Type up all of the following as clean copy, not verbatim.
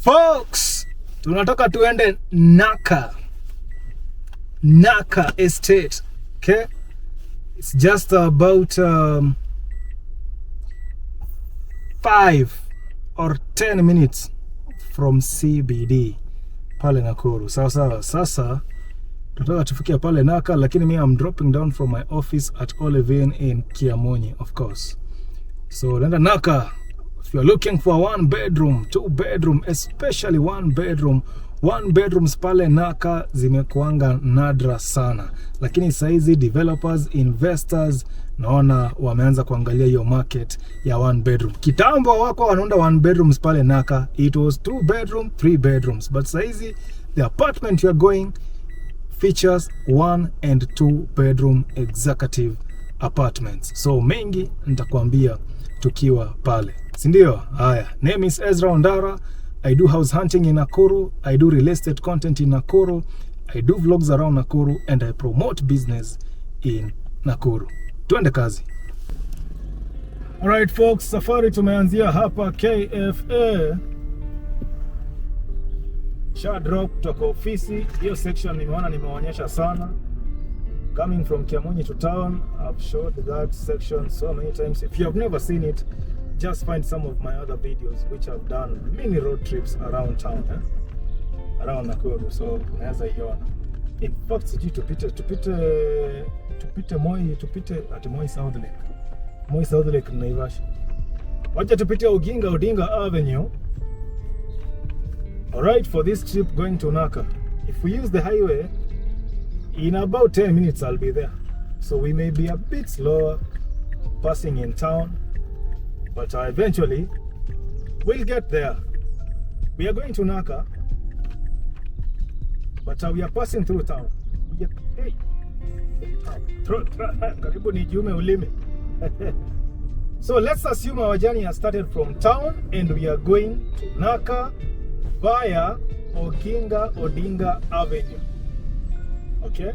Folks, tunataka tuende Naka estate. Okay, it's just about 5 or 10 minutes from CBD pale Nakuru. Sasa tunataka tufikia pale Naka, lakini me I'm dropping down from my office at Olivine in Kiamonyi, of course. So nenda Naka. If you're looking for 1 bedroom, 2 bedroom, especially 1 bedroom, 1 bedrooms pale Naka zimekuanga nadra sana. Lakini saizi developers, investors, naona wameanza kuangalia hiyo market ya 1 bedroom. Kitambo wako wanaunda 1 bedrooms pale Naka. It was 2 bedroom, 3 bedrooms. But saizi the apartment you're going features 1 and 2 bedroom executive apartments. So mengi nitakwambia tukiwa pale. Sindio? Haya, name is Ezra Ondara. I do house hunting in Nakuru. I do real estate content in Nakuru. I do vlogs around Nakuru and I promote business in Nakuru. Tuende kazi. Alright folks, safari tumeanzia hapa KFA. Sha drop kutoka ofisi. Hiyo section nimeona nimeonyesha sana. Coming from Kiamonyi to town, I've showed that section so many times. If you have never seen it, just find some of my other videos which I've done mini road trips around town, around Nakuru. So unaweza iona. In fact, siji tupite Moi South Lake. Moi South Lake Naivasha. Wacha tupite Oginga Odinga Avenue. Alright, for this trip going to Naka. If we use the highway, in about 10 minutes I'll be there. So we may be a bit slower passing in town, but eventually we'll get there. We are going to Naka, but we are passing through town. So let's assume our journey has started from town and we are going to Naka via Oginga Odinga Avenue. Okay,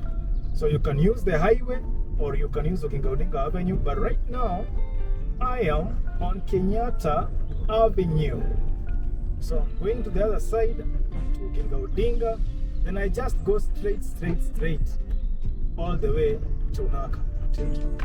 so you can use the highway or you can use Oginga Odinga Avenue, but right now I am on Kenyatta Avenue. So I'm going to the other side to Oginga Odinga, then I just go straight all the way to Naka. Thank you.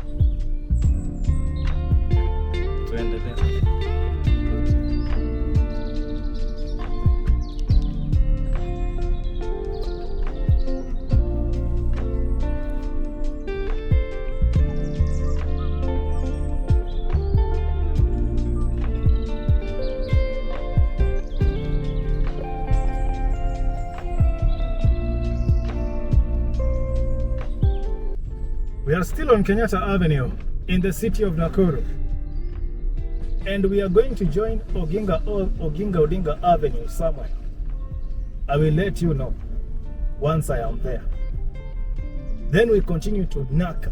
We are still on Kenyatta Avenue in the city of Nakuru, and we are going to join Oginga Odinga Avenue somewhere. I will let you know once I am there. Then we continue to Naka.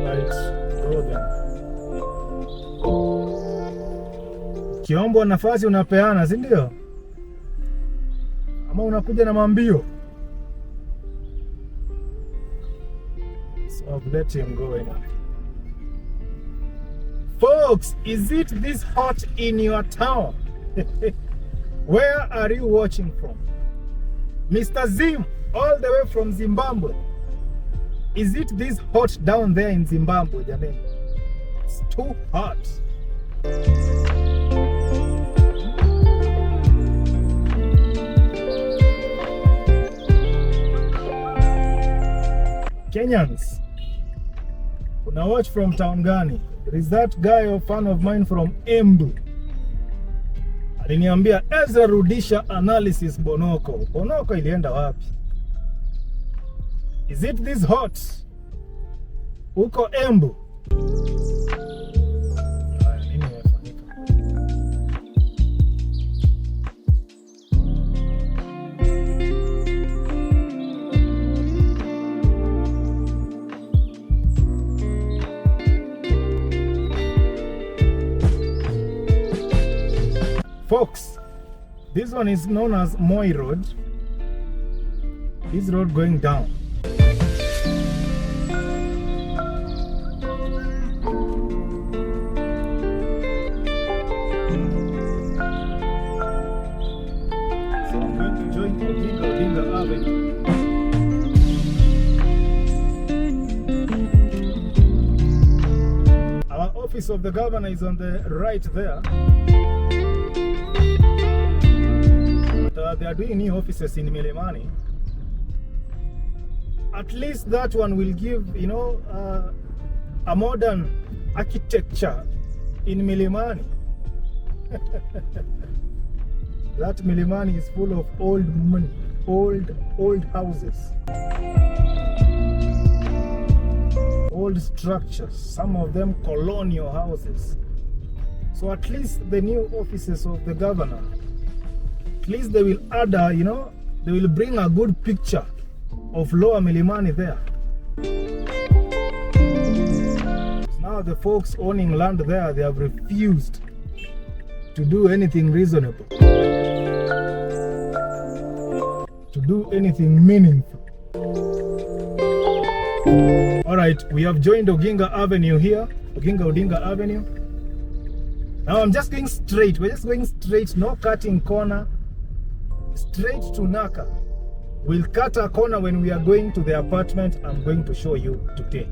Right, go there. Kiombo nafasi unapeana, si ndio? Ama unakuja na mambio. So I've let him go anyway. Folks, is it this hot in your town? Where are you watching from? Mr. Zim, all the way from Zimbabwe. Is it this hot down there in Zimbabwe, jamani? It's too hot. Kenyans, una watch from town gani? There is that guy or fan of mine from Embu. Aliniambia Ezra rudisha analysis Bonoko. Bonoko ilienda wapi? Is it this hot? Uko Embu? Folks, this one is known as Moi Road. This road going down. office of the governor is on the right there. But they are doing new offices in Milimani. At least that one will give, you know, a modern architecture in Milimani. That Milimani is full of old money, old houses, old structures, some of them colonial houses. So at least the new offices of the governor, at least they will add you know, they will bring a good picture of Lower Milimani there. Now the folks owning land there, they have refused to do anything reasonable, to do anything meaningful. Alright, we have joined Oginga Avenue here, Oginga Odinga Avenue. Now I'm just going straight, we're just going straight, no cutting corner, straight to Naka. We'll cut a corner when we are going to the apartment I'm going to show you today.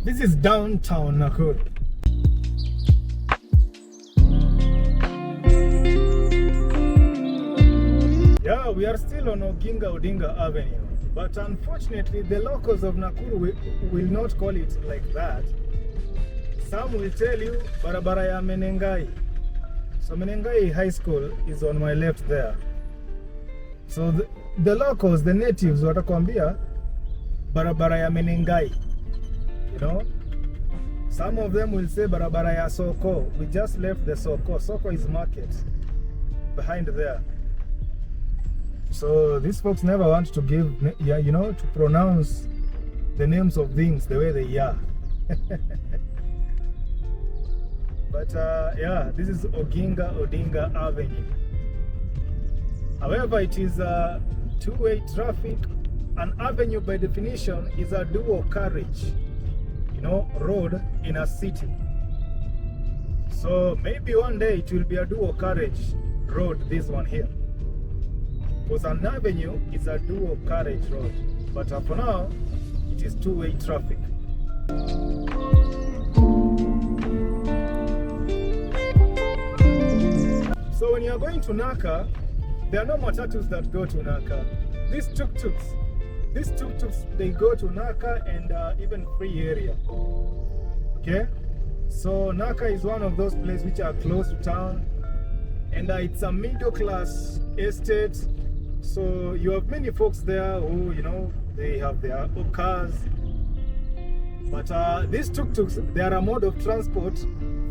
This is downtown Nakuru. Yeah, we are still on Oginga Odinga Avenue, but unfortunately the locals of Nakuru will not call it like that. Some will tell you barabara ya Menengai. So Menengai High School is on my left there. So the locals, the natives, watakwambia barabara ya Menengai. You know, some of them will say barabara ya Soko. We just left the Soko. Soko is market behind there. So these folks never want to give, yeah, you know, to pronounce the names of things the way they are. But yeah, this is Oginga Odinga Avenue. However, it is a two-way traffic. An avenue by definition is a dual carriage, you know, road in a city. So maybe one day it will be a dual carriage road, this one here. Because an avenue is a dual carriage road. But for now, it is two-way traffic. So when you are going to Naka, there are no matatus that go to Naka. These tuktuks, they go to Naka and even free area. Okay? So Naka is one of those places which are close to town, and it's a middle class estate. So you have many folks there who, you know, they have their own cars. But these tuktuks, they are a mode of transport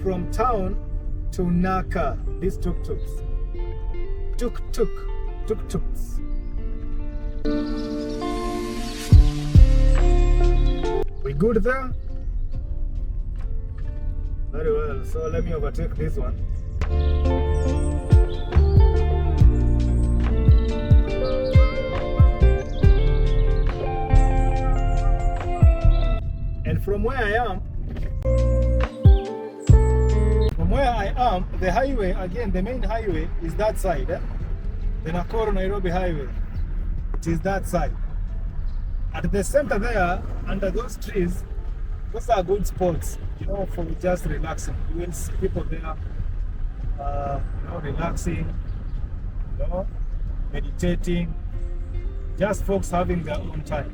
from town to Naka. These tuktuks. Tuktuks. We good there? Very well. So let me overtake this one. And from where I am, the highway, again, the main highway is that side. The Nakuru Nairobi highway. It is that side. At the center there, under those trees, those are good spots, you know, for just relaxing. You will see people there, you know, relaxing, you know, meditating, just folks having their own time.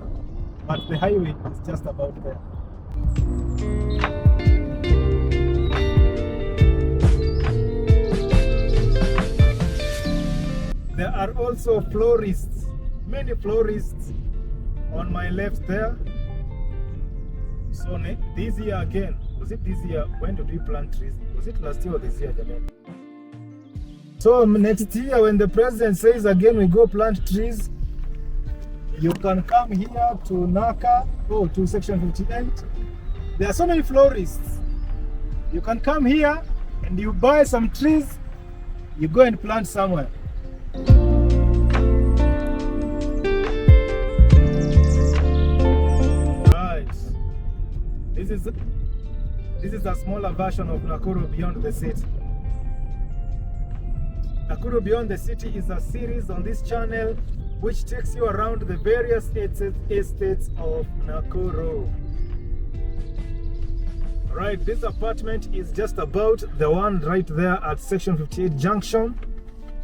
But the highway is just about there. are also florists, many florists on my left there. So this year again, was it this year? When did we plant trees? Was it last year or this year again? So next year when the president says again we go plant trees, you can come here to Naka, to section 58. There are so many florists. You can come here and you buy some trees, you go and plant somewhere. Right. This is a smaller version of Nakuru Beyond the City. Nakuru Beyond the City is a series on this channel which takes you around the various estates of Nakuru. Right, this apartment is just about the one right there at section 58 junction.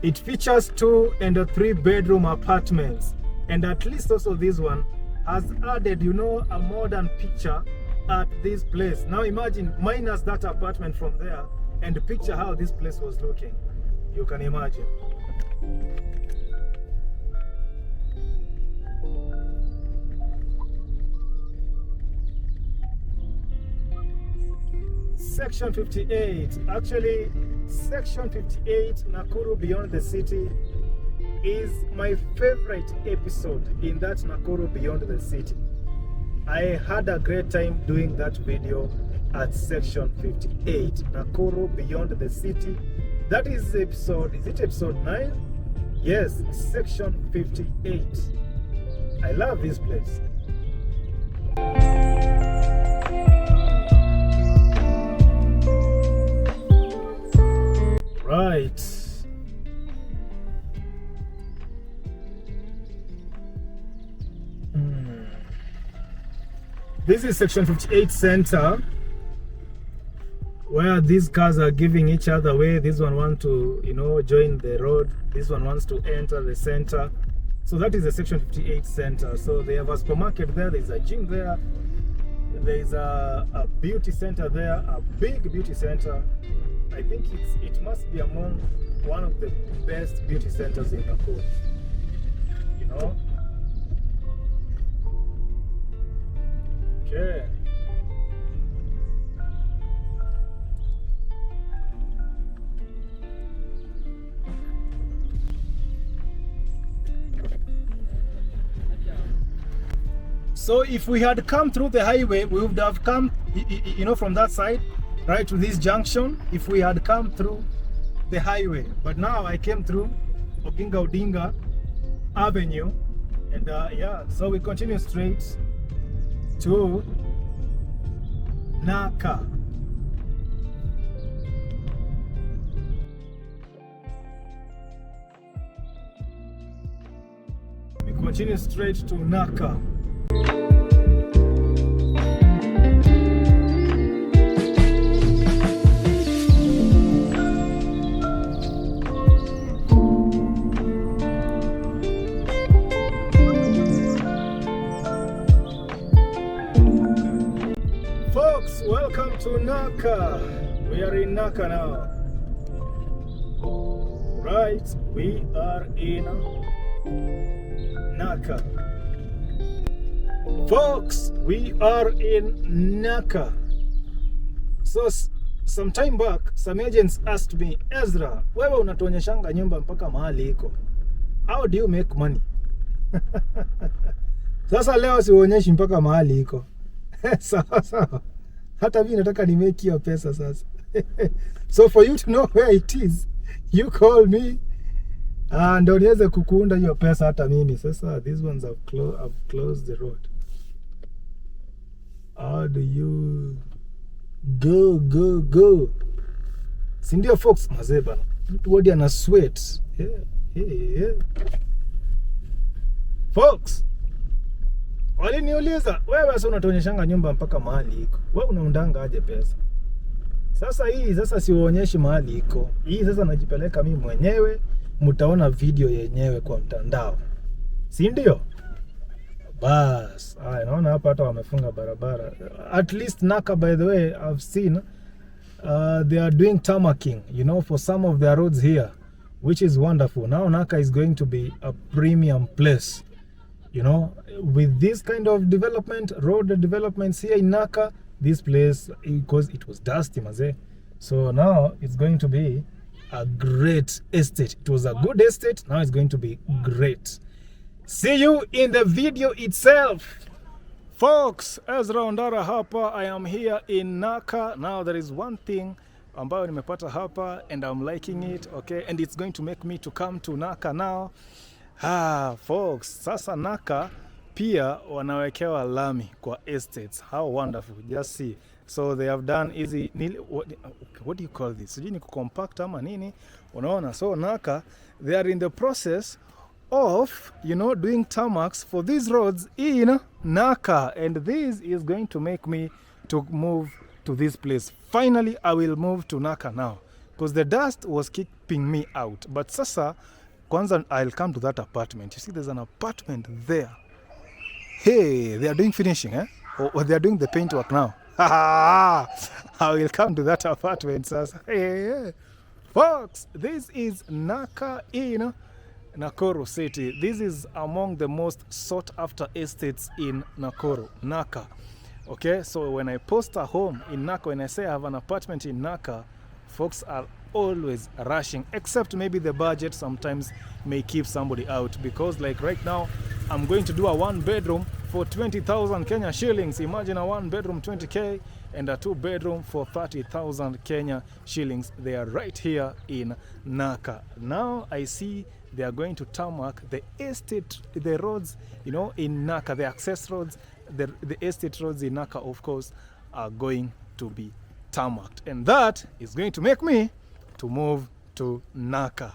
It features 2 and 3 bedroom apartments, and at least also this one has added, a modern picture at this place. Now imagine minus that apartment from there and picture how this place was looking. You can imagine. Section 58, actually section 58 Nakuru Beyond the City is my favorite episode in that Nakuru Beyond the City. I had a great time doing that video at section 58 Nakuru Beyond the City. That is episode, is it episode 9? Yes, section 58. I love this place. Right. This is section 58 center, where these cars are giving each other way. This one wants to, join the road. This one wants to enter the center. So that is the section 58 center. So they have a supermarket there. There's a gym there. There's a beauty center there, a big beauty center. I think it must be among one of the best beauty centers in Nakuru. Okay. So if we had come through the highway, we would have come, from that side, right to this junction, if we had come through the highway. But now I came through Oginga Odinga Avenue, and so we continue straight to Naka. We continue straight to Naka. Folks, welcome to Naka. We are in Naka now. Right, we are in Naka. Folks, we are in Naka. So some time back, some agents asked me, Ezra, wewe unatuonyeshanga nyumba mpaka mahali iko. How do you make money? Sasa leo siuonyeshi mpaka mahali iko. Sawa. Hata mimi nataka ni make hiyo pesa sasa. So for you to know where it is, you call me. Ndio niweze kukuunda hiyo pesa hata mimi. Sasa these ones have closed the road. How do you go? Sindio folks, mazeba. Mtu wadi ana sweat. Yeah. Folks, waliniuliza, wewe sasa unatuonyeshanga nyumba mpaka mahali iko. Wewe unaundanga aje pesa? Sasa siwaonyeshi mahali iko. Hii sasa najipeleka mimi mwenyewe, mtaona video yenyewe kwa mtandao. Si ndio? Bas, naona hapa hata wamefunga barabara. At least Naka, by the way, I've seen they are doing tarmacking, for some of their roads here. which is wonderful. Now Naka is going to be a premium place. You know, with this kind of development, road developments here in Naka, this place, because it was dusty, maze. So now it's going to be a great estate. It was a good estate, now it's going to be great. See you in the video itself. Folks, Ezra Ondara hapa. I am here in Naka. Now there is one thing ambayo nimepata hapa and I'm liking it, okay? And it's going to make me to come to Naka now. Folks, sasa Naka pia wanawekewa lami kwa estates. How wonderful. Just see. So they have done easy, what do you call this? Sijui ni kucompact ama nini? Unaona? So Naka, they are in the process of, you know, doing tarmacs for these roads in Naka. And this is going to make me to move to this place. Finally, I will move to Naka now. Because the dust was keeping me out. But sasa, kwanza I'll come to that apartment. You see, there's an apartment there. Hey, they are doing finishing, eh? Or they are doing the paint work now. I will come to that apartment, sasa. Hey. Folks, this is Naka in Nakuru City. This is among the most sought after estates in Nakuru, Naka. Okay, so when I post a home in Naka, when I say I have an apartment in Naka, folks are always rushing, except maybe the budget sometimes may keep somebody out, because like right now, I'm going to do a 1-bedroom for 20,000 Kenya shillings. Imagine a 1-bedroom 20K and a 2-bedroom for 30,000 Kenya shillings. They are right here in Naka. Now I see they are going to tarmac the estate, the roads, you know, in Naka, the access roads, the estate roads in Naka, of course, are going to be tarmacked. And that is going to make me to move to Naka.